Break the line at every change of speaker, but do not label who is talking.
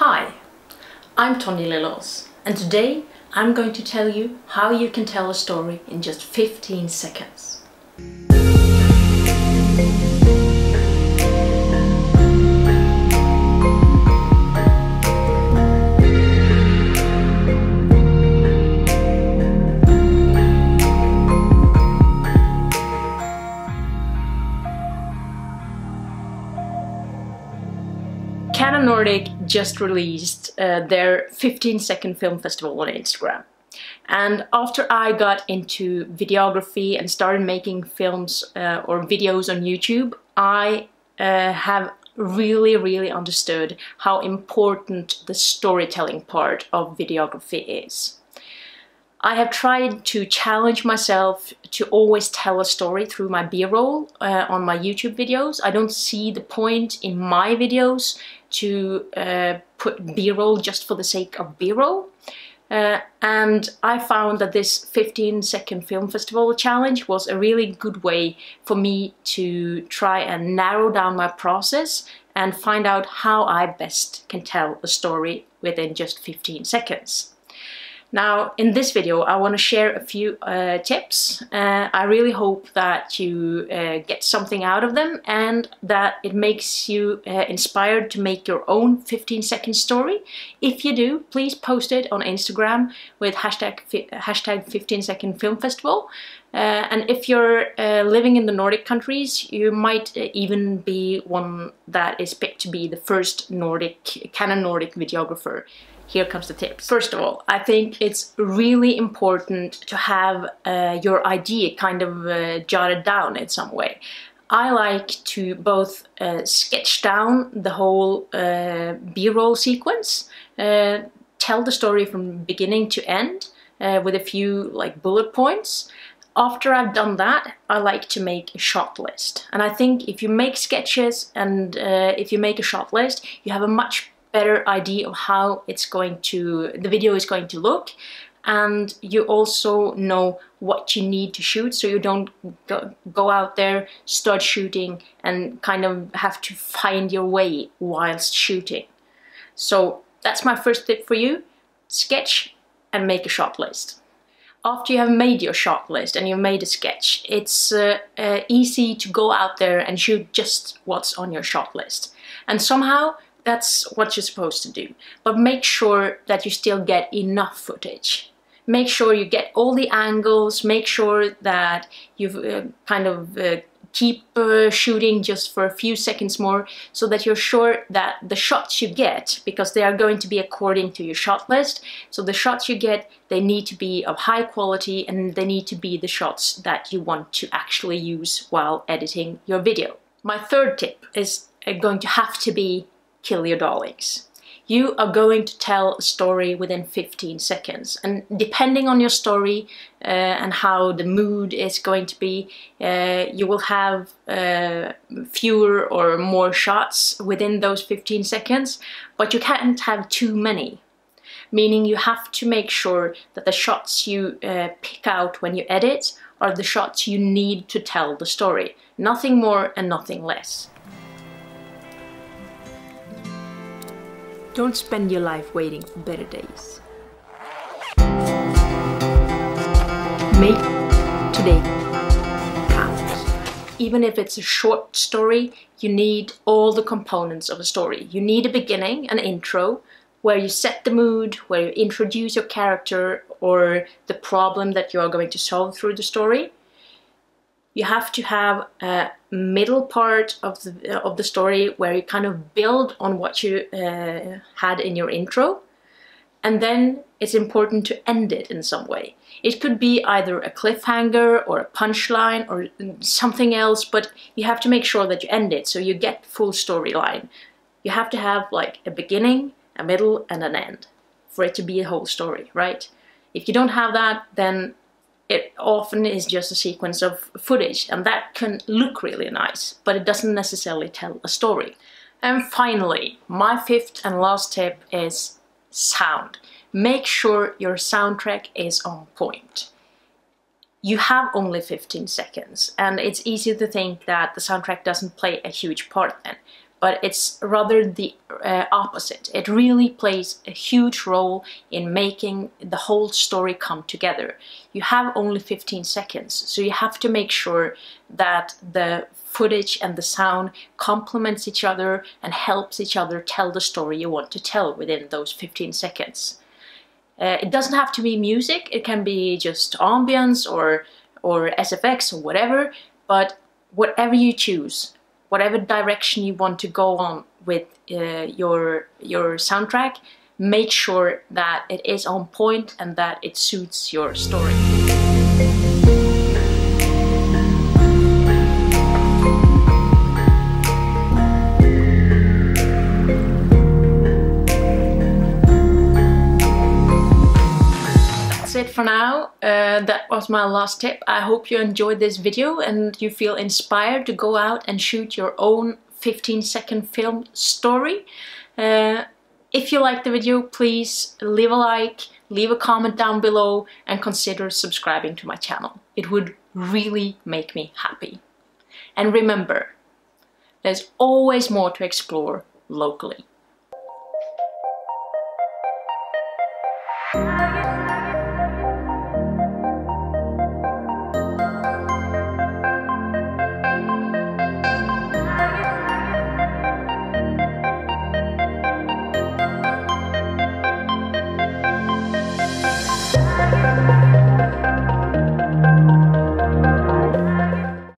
Hi, I'm Tony Lillos, and today I'm going to tell you how you can tell a story in just 15 seconds. Nordic just released their 15-second film festival on Instagram. And after I got into videography and started making films or videos on YouTube, I have really understood how important the storytelling part of videography is. I have tried to challenge myself to always tell a story through my B-roll on my YouTube videos. I don't see the point in my videos to put B-roll just for the sake of B-roll. And I found that this 15-second film festival challenge was a really good way for me to try and narrow down my process and find out how I best can tell a story within just 15 seconds. Now, in this video, I want to share a few tips. I really hope that you get something out of them and that it makes you inspired to make your own 15-second story. If you do, please post it on Instagram with hashtag 15-second film festival. And if you're living in the Nordic countries, you might even be one that is picked to be the first Canon Nordic videographer. Here comes the tips. First of all, I think it's really important to have your idea kind of jotted down in some way. I like to both sketch down the whole B-roll sequence, tell the story from beginning to end with a few like bullet points. After I've done that, I like to make a shot list. And I think if you make sketches and if you make a shot list, you have a much better idea of how the video is going to look, and you also know what you need to shoot, so you don't go out there, start shooting and kind of have to find your way whilst shooting. So that's my first tip for you: sketch and make a shot list. After you have made your shot list and you've made a sketch, it's easy to go out there and shoot just what's on your shot list. And somehow that's what you're supposed to do. But make sure that you still get enough footage. Make sure you get all the angles, make sure that you keep shooting just for a few seconds more, so that you're sure that the shots you get, because they are going to be according to your shot list, so the shots you get, they need to be of high quality and they need to be the shots that you want to actually use while editing your video. My third tip is going to have to be: kill your darlings. You are going to tell a story within 15 seconds, and depending on your story and how the mood is going to be, you will have fewer or more shots within those 15 seconds, but you can't have too many. Meaning you have to make sure that the shots you pick out when you edit are the shots you need to tell the story. Nothing more and nothing less. Don't spend your life waiting for better days. Make today count. Even if it's a short story, you need all the components of a story. You need a beginning, an intro, where you set the mood, where you introduce your character or the problem that you are going to solve through the story. You have to have a middle part of the story where you kind of build on what you had in your intro, and then it's important to end it in some way. It could be either a cliffhanger or a punchline or something else, but you have to make sure that you end it so you get full storyline. You have to have like a beginning, a middle and an end for it to be a whole story, right? If you don't have that, then it often is just a sequence of footage, and that can look really nice, but it doesn't necessarily tell a story. And finally, my fifth and last tip is sound. Make sure your soundtrack is on point. You have only 15 seconds, and it's easy to think that the soundtrack doesn't play a huge part then. but it's rather the opposite. It really plays a huge role in making the whole story come together. You have only 15 seconds, so you have to make sure that the footage and the sound complements each other and helps each other tell the story you want to tell within those 15 seconds. It doesn't have to be music, it can be just ambience or SFX or whatever, but whatever you choose, whatever direction you want to go on with your soundtrack, make sure that it is on point and that it suits your story. It for now. That was my last tip. I hope you enjoyed this video and you feel inspired to go out and shoot your own 15-second film story. If you liked the video, please leave a like, leave a comment down below and consider subscribing to my channel. It would really make me happy. And remember, there's always more to explore locally.